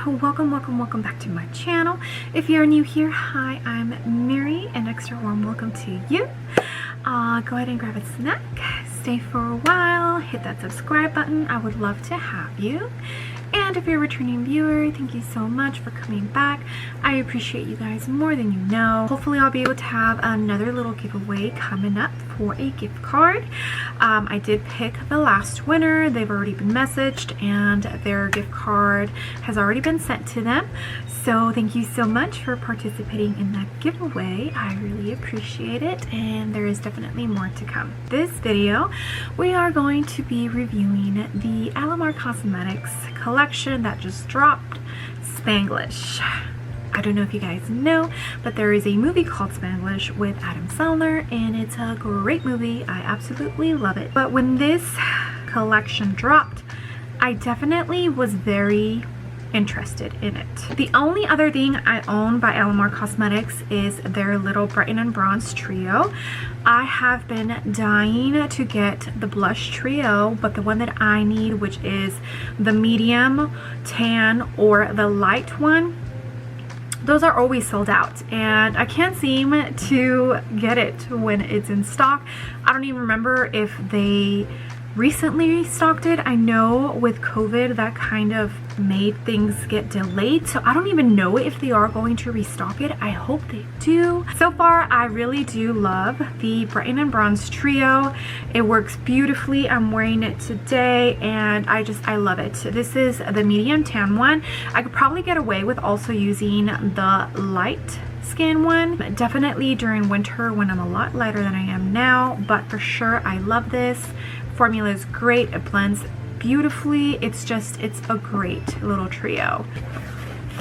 welcome back to my channel. If you're new here, hi, I'm Mary, and extra warm welcome to you. Go ahead and grab a snack, stay for a while, hit that subscribe button. I would love to have you. And if you're a returning viewer, thank you so much for coming back. I appreciate you guys more than you know. Hopefully I'll be able to have another little giveaway coming up for a gift card. I did pick the last winner. They've already been messaged and their gift card has already been sent to them. So thank you so much for participating in that giveaway. I really appreciate it, and there is definitely more to come. This video, we are going to be reviewing the Alamar Cosmetics collection that just dropped, Spanglish. I don't know if you guys know, but there is a movie called Spanglish with Adam Sandler, and it's a great movie. I absolutely love it. But when this collection dropped, I definitely was very interested in it. The only other thing I own by Alamar Cosmetics is their little Brighten and Bronze trio. I have been dying to get the blush trio, but the one that I need, which is the medium tan or the light one, those are always sold out, and I can't seem to get it when it's in stock. I don't even remember if they recently restocked it. I know with COVID that kind of made things get delayed, so I don't even know if they are going to restock it. I hope they do. So far I really do love the Brighten and Bronze trio. It works beautifully. I'm wearing it today and I love it. This is the medium tan one. I could probably get away with also using the light skin one, but definitely during winter when I'm a lot lighter than I am now. But for sure I love this. Formula is great. It blends beautifully. It's a great little trio.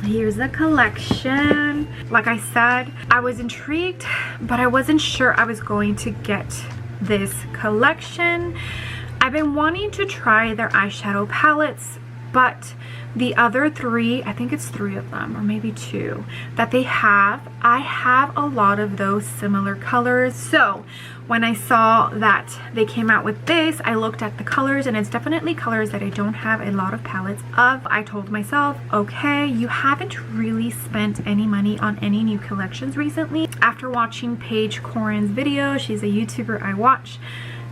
Here's the collection. Like I said, I was intrigued, but I wasn't sure I was going to get this collection. I've been wanting to try their eyeshadow palettes, but the other three, I think it's 3 of them or maybe 2 that they have, I have a lot of those similar colors. So when I saw that they came out with this, I looked at the colors, and it's definitely colors that I don't have a lot of palettes of. I told myself, okay, you haven't really spent any money on any new collections recently. After watching Paige Corin's video, she's a YouTuber I watch,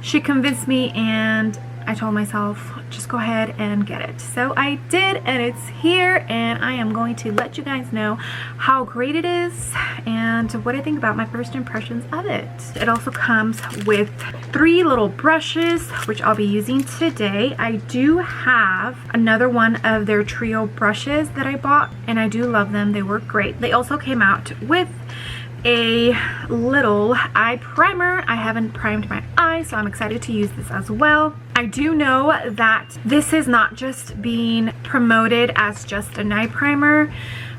she convinced me, and I told myself, just go ahead and get it. So I did, and it's here, and I am going to let you guys know how great it is and what I think about my first impressions of it. It also comes with 3 little brushes, which I'll be using today. I do have another one of their trio brushes that I bought, and I do love them. They work great. They also came out with a little eye primer. I haven't primed my eyes, so I'm excited to use this as well. I do know that this is not just being promoted as just an eye primer.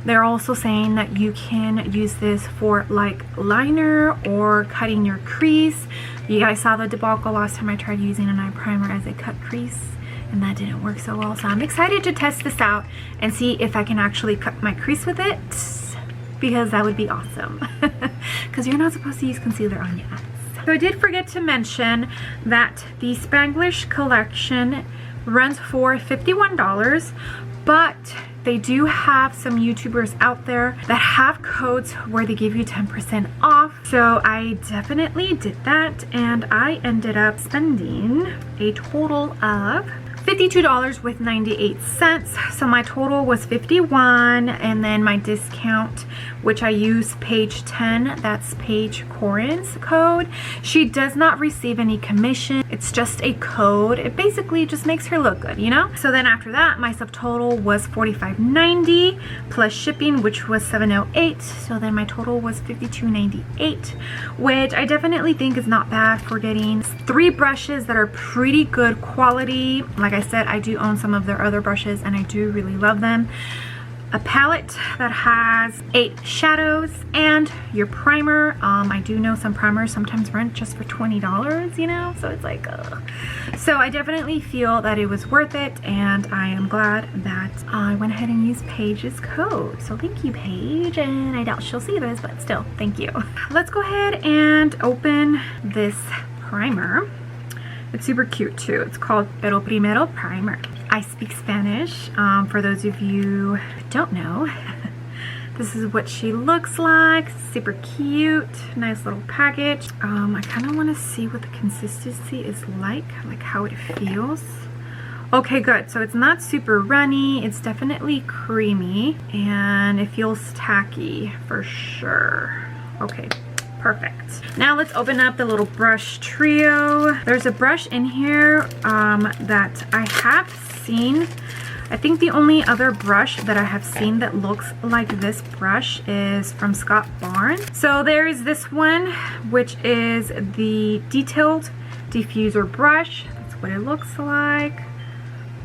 They're also saying that you can use this for like liner or cutting your crease. You guys saw the debacle last time I tried using an eye primer as a cut crease, and that didn't work so well. So I'm excited to test this out and see if I can actually cut my crease with it, because that would be awesome. Because you're not supposed to use concealer on your eyes. So I did forget to mention that the Spanglish collection runs for $51, but they do have some YouTubers out there that have codes where they give you 10% off. So I definitely did that, and I ended up spending a total of $52 with 98 cents. So my total was $51, and then my discount, which I use page 10, that's Paige Corin's code. She does not receive any commission. It's just a code. It basically just makes her look good, you know? So then after that, my subtotal was $45.90 plus shipping, which was $7.08. So then my total was $52.98, which I definitely think is not bad for getting 3 brushes that are pretty good quality. Like I said, I do own some of their other brushes, and I do really love them. A palette that has 8 shadows and your primer. I do know some primers sometimes rent just for $20, you know, so it's like, ugh. So I definitely feel that it was worth it, and I am glad that I went ahead and used Paige's code. So thank you, Paige, and I doubt she'll see this, but still, thank you. Let's go ahead and open this primer. It's super cute too. It's called Pero Primero Primer. I speak Spanish. For those of you who don't know, this is what she looks like. Super cute, nice little package. I kind of want to see what the consistency is like how it feels. Okay, good. So it's not super runny. It's definitely creamy and it feels tacky for sure. Okay, perfect. Now let's open up the little brush trio. There's a brush in here that I have seen. I think the only other brush that I have seen that looks like this brush is from Scott Barnes. So there's this one, which is the Detailed Diffuser brush. That's what it looks like.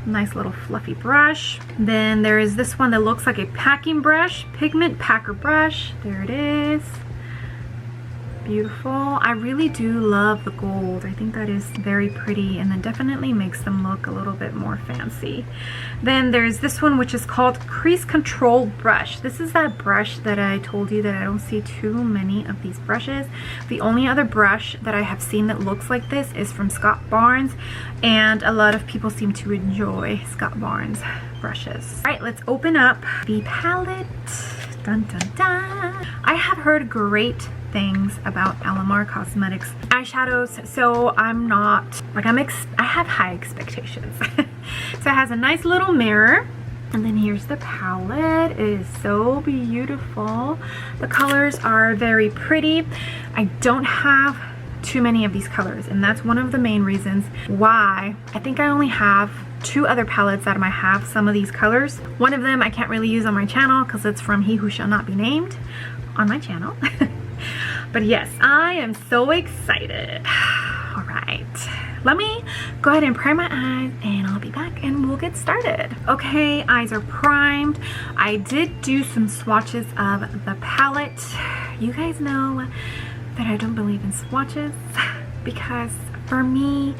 Nice little fluffy brush. Then there is this one that looks like a packing brush, Pigment Packer brush. There it is. Beautiful. I really do love the gold. I think that is very pretty and then definitely makes them look a little bit more fancy. Then there's this one, which is called Crease Control Brush. This is that brush that I told you that I don't see too many of these brushes. The only other brush that I have seen that looks like this is from Scott Barnes, and a lot of people seem to enjoy Scott Barnes brushes. All right, let's open up the palette. Dun dun dun. I have heard great things about Alamar Cosmetics eyeshadows, so I'm not like I have high expectations. So it has a nice little mirror, and then here's the palette. It is so beautiful. The colors are very pretty. I don't have too many of these colors, and that's one of the main reasons why I think I only have 2 other palettes that might have some of these colors. One of them I can't really use on my channel because it's from He Who Shall Not Be Named on my channel. But yes, I am so excited. All right, let me go ahead and prime my eyes and I'll be back and we'll get started. Okay, eyes are primed. I did do some swatches of the palette. You guys know that I don't believe in swatches because for me,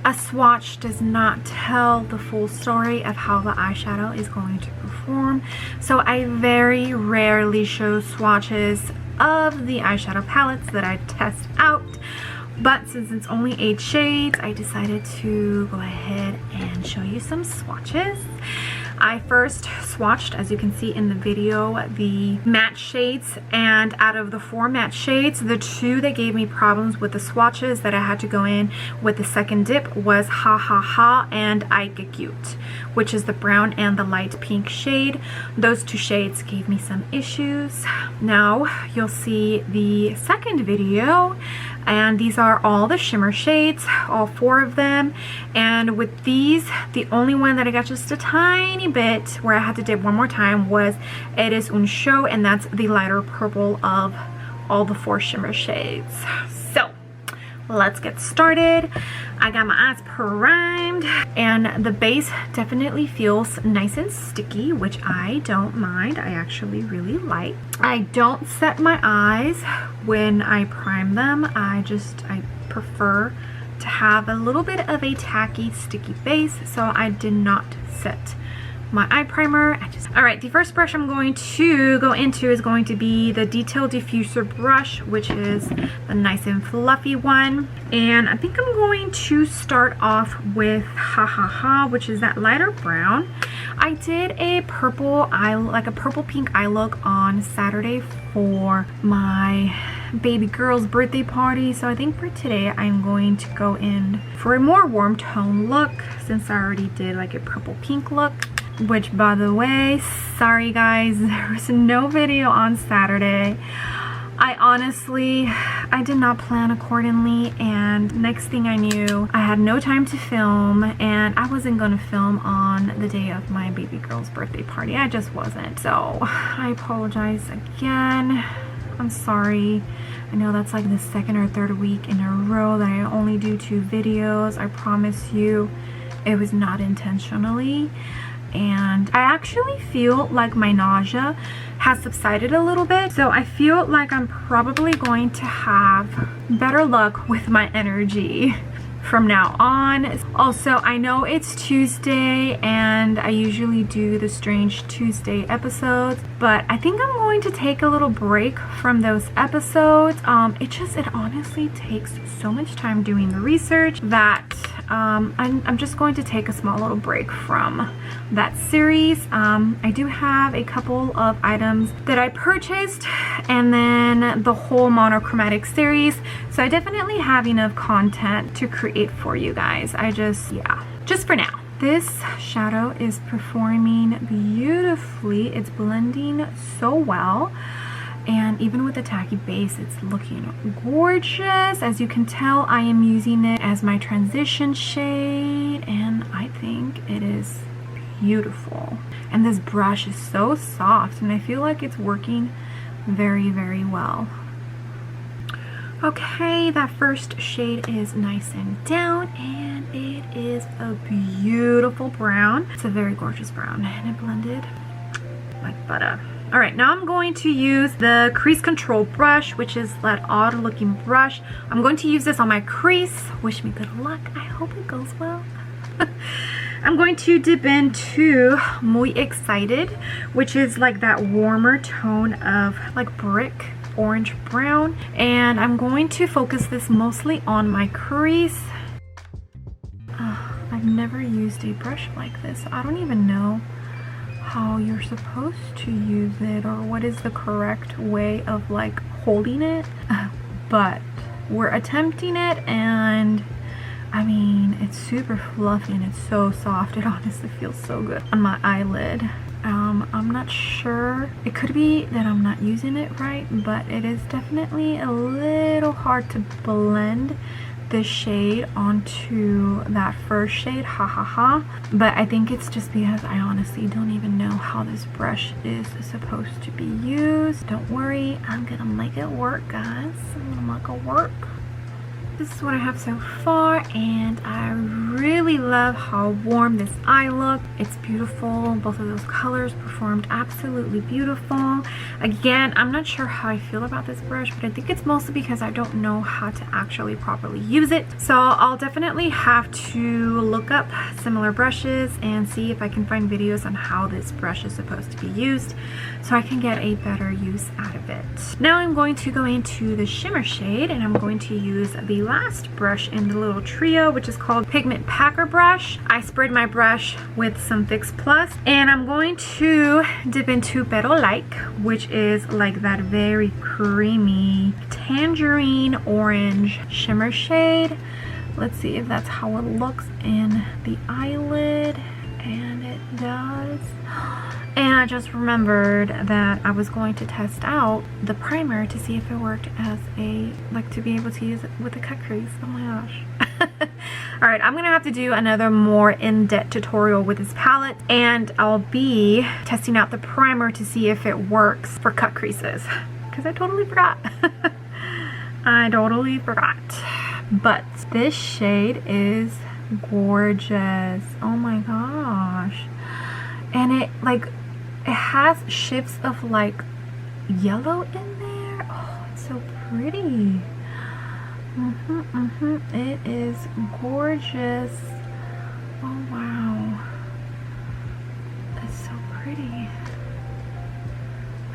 a swatch does not tell the full story of how the eyeshadow is going to perform. So I very rarely show swatches of the eyeshadow palettes that I test out. But since it's only 8 shades, I decided to go ahead and show you some swatches. I first swatched, as you can see in the video, the matte shades, and out of the 4 matte shades, the 2 that gave me problems with the swatches that I had to go in with the second dip was Ha Ha Ha and I Get Cute, which is the brown and the light pink shade. Those 2 shades gave me some issues. Now you'll see the second video, and these are all the shimmer shades, all 4 of them. And with these, the only one that I got just a tiny bit where I had to dip one more time was Eres Un Show, and that's the lighter purple of all the 4 shimmer shades. So let's get started. I got my eyes primed, and the base definitely feels nice and sticky, which I don't mind. I actually really like. I don't set my eyes when I prime them. I prefer to have a little bit of a tacky, sticky base, so I did not set my eye primer. All right, the first brush I'm going to go into is going to be the Detail Diffuser brush, which is the nice and fluffy one. And I think I'm going to start off with Ha Ha Ha, which is that lighter brown. I did a purple eye, like a purple pink eye look on Saturday for my baby girl's birthday party. So I think for today I'm going to go in for a more warm tone look, since I already did like a purple pink look. Which, by the way, sorry guys, there was no video on Saturday. I did not plan accordingly, and next thing I knew, I had no time to film, and I wasn't going to film on the day of my baby girl's birthday party. I just wasn't. So I apologize again. I'm sorry. I know that's like the 2nd or 3rd week in a row that I only do 2 videos. I promise you it was not intentionally. And I actually feel like my nausea has subsided a little bit, so I feel like I'm probably going to have better luck with my energy from now on. Also, I know it's Tuesday and I usually do the Strange Tuesday episodes, but I think I'm going to take a little break from those episodes. It honestly takes so much time doing the research that I'm just going to take a small little break from that series. I do have a couple of items that I purchased, and then the whole monochromatic series, so I definitely have enough content to create for you guys. Just for now. This shadow is performing beautifully. It's blending so well. And even with the tacky base, it's looking gorgeous. As you can tell, I am using it as my transition shade, and I think it is beautiful. And this brush is so soft, and I feel like it's working very, very well. Okay, that first shade is nice and down, and it is a beautiful brown. It's a very gorgeous brown, and it blended like butter. All right, now I'm going to use the crease control brush, which is that odd looking brush. I'm going to use this on my crease. Wish me good luck. I hope it goes well. I'm going to dip into Muy Excited, which is like that warmer tone of like brick orange brown. And I'm going to focus this mostly on my crease. I've never used a brush like this. I don't even know how you're supposed to use it or what is the correct way of like holding it, but we're attempting it, and I mean, it's super fluffy and it's so soft. It honestly feels so good on my eyelid. I'm not sure, it could be that I'm not using it right, but it is definitely a little hard to blend this shade onto that first shade, but I think it's just because I honestly don't even know how this brush is supposed to be used. Don't worry, I'm gonna make it work, guys. I'm gonna make it work. This is what I have so far, and I really love how warm this eye look. It's beautiful. Both of those colors performed absolutely beautiful. Again, I'm not sure how I feel about this brush, but I think it's mostly because I don't know how to actually properly use it. So I'll definitely have to look up similar brushes and see if I can find videos on how this brush is supposed to be used so I can get a better use out of it. Now I'm going to go into the shimmer shade, and I'm going to use the last brush in the little trio, which is called Pigment Packer Brush. I sprayed my brush with some Fix Plus, and I'm going to dip into Pero Like, which is like that very creamy tangerine orange shimmer shade. Let's see if that's how it looks in the eyelid, and it does. And I just remembered that I was going to test out the primer to see if it worked as a, like, to be able to use it with a cut crease. Oh my gosh. Alright, I'm gonna have to do another more in-depth tutorial with this palette, and I'll be testing out the primer to see if it works for cut creases, because I totally forgot. I totally forgot. But this shade is gorgeous. Oh my gosh. And it has shifts of like yellow in there. Oh, it's so pretty. It is gorgeous. Oh wow, it's so pretty.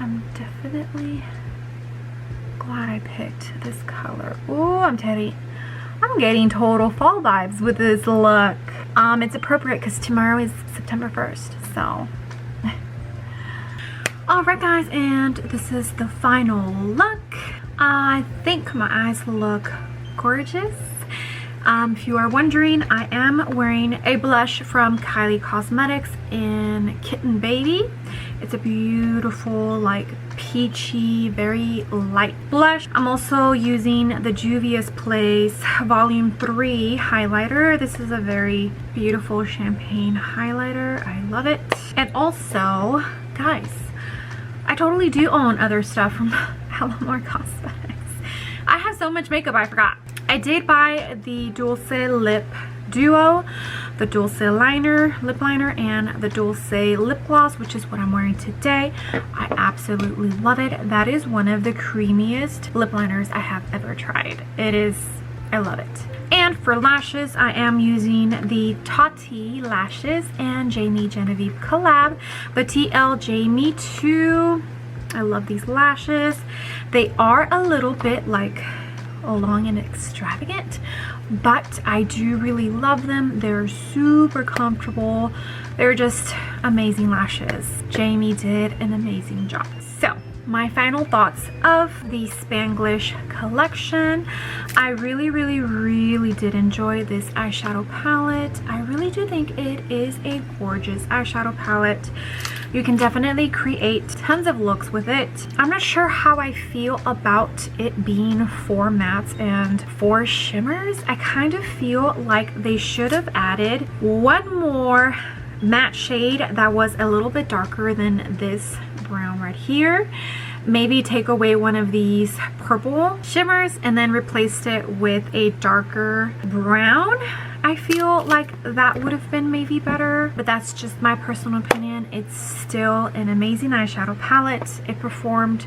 I'm definitely glad I picked this color. Oh, I'm getting total fall vibes with this look. It's appropriate because tomorrow is September 1st, so. Alright guys, and this is the final look. I think my eyes look gorgeous. If you are wondering, I am wearing a blush from Kylie Cosmetics in Kitten Baby. It's a beautiful, like, peachy, very light blush. I'm also using the Juvia's Place Volume 3 highlighter. This is a very beautiful champagne highlighter. I love it. And also, guys, I totally do own other stuff from Alamar Cosmetics. I have so much makeup, I forgot. I did buy the Dulce Lip Duo, the Dulce lip liner, and the Dulce lip gloss, which is what I'm wearing today. I absolutely love it. That is one of the creamiest lip liners I have ever tried. I love it. And for lashes, I am using the Tati Lashes and Jamie Genevieve collab, the TL Jamie 2. I love these lashes. They are a little bit like long and extravagant, but I do really love them. They're super comfortable. They're just amazing lashes. Jamie did an amazing job. So my final thoughts of the Spanglish collection. I really did enjoy this eyeshadow palette. I really do think it is a gorgeous eyeshadow palette. You can definitely create tons of looks with it. I'm not sure how I feel about it being 4 mattes and 4 shimmers. I kind of feel like they should have added one more matte shade that was a little bit darker than this brown right here. Maybe take away one of these purple shimmers and then replaced it with a darker brown. I feel like that would have been maybe better, but that's just my personal opinion. It's still an amazing eyeshadow palette. It performed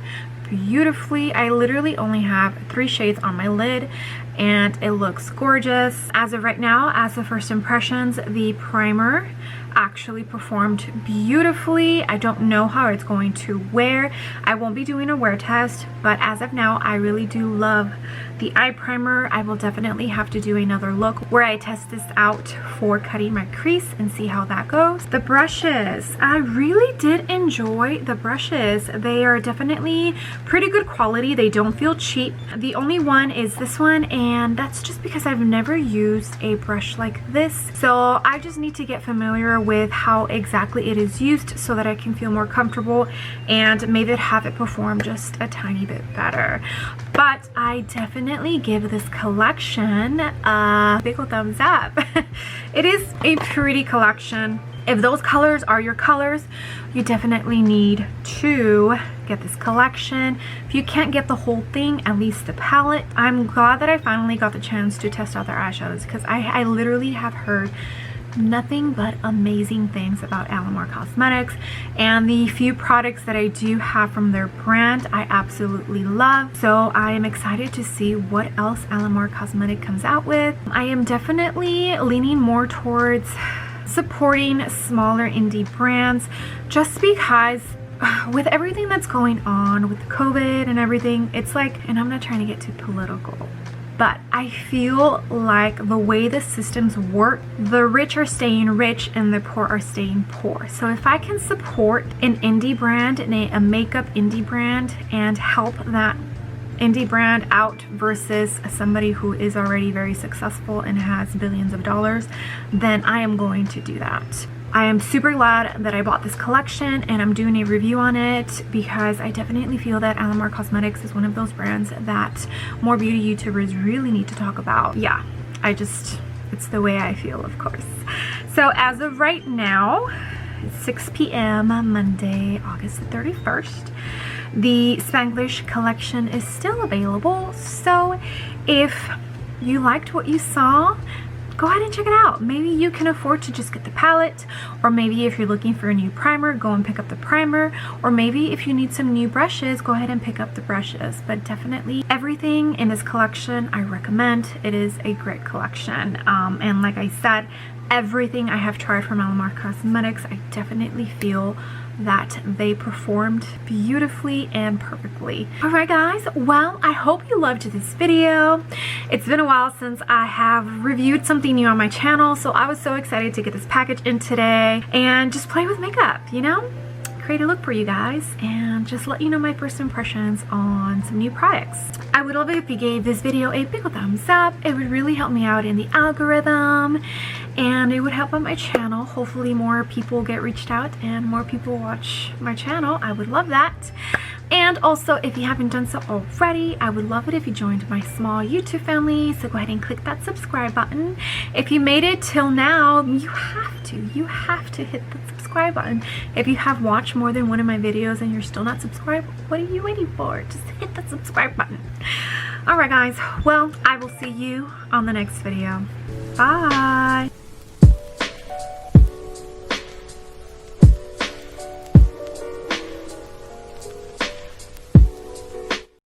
beautifully. I literally only have 3 shades on my lid and it looks gorgeous. As of right now, as of first impressions, the primer actually performed beautifully. I don't know how it's going to wear. I won't be doing a wear test, but as of now, I really do love the eye primer. I will definitely have to do another look where I test this out for cutting my crease and see how that goes. The brushes, I really did enjoy the brushes. They are definitely pretty good quality. They don't feel cheap. The only one is this one, and that's just because I've never used a brush like this. So I just need to get familiar with how exactly it is used so that I can feel more comfortable and maybe have it perform just a tiny bit better. But I definitely give this collection a big ol' thumbs up. It is a pretty collection. If those colors are your colors, you definitely need to get this collection. If you can't get the whole thing, at least the palette. I'm glad that I finally got the chance to test out their eyeshadows because I literally have heard nothing but amazing things about Alamar Cosmetics, and the few products that I do have from their brand I absolutely love. So I am excited to see what else Alamar Cosmetics comes out with. I am definitely leaning more towards supporting smaller indie brands just because with everything that's going on with COVID and everything, it's like, and I'm not trying to get too political, but I feel like the way the systems work, the rich are staying rich and the poor are staying poor. So if I can support an indie brand, a makeup indie brand, and help that indie brand out versus somebody who is already very successful and has billions of dollars, then I am going to do that. I am super glad that I bought this collection and I'm doing a review on it because I definitely feel that Alamar Cosmetics is one of those brands that more beauty YouTubers really need to talk about. Yeah, it's the way I feel, of course. So as of right now, it's 6 p.m. Monday, August the 31st. The Spanglish collection is still available. So if you liked what you saw, go ahead and check it out. Maybe you can afford to just get the palette, or maybe if you're looking for a new primer, go and pick up the primer, or maybe if you need some new brushes, go ahead and pick up the brushes. But definitely everything in this collection I recommend. It is a great collection, and like I said, everything I have tried from Alamar Cosmetics, I definitely feel that they performed beautifully and perfectly. Alright guys, well, I hope you loved this video. It's been a while since I have reviewed something new on my channel, so I was so excited to get this package in today and just play with makeup, you know? Create a look for you guys and just let you know my first impressions on some new products. I would love it if you gave this video a big thumbs up. It would really help me out in the algorithm and it would help out my channel. Hopefully more people get reached out and more people watch my channel. I would love that. And also, if you haven't done so already, I would love it if you joined my small YouTube family. So go ahead and click that subscribe button. If you made it till now, you have to hit the subscribe button. If you have watched more than one of my videos and you're still not subscribed, what are you waiting for? Just hit the subscribe button. Alright guys, well, I will see you on the next video. Bye!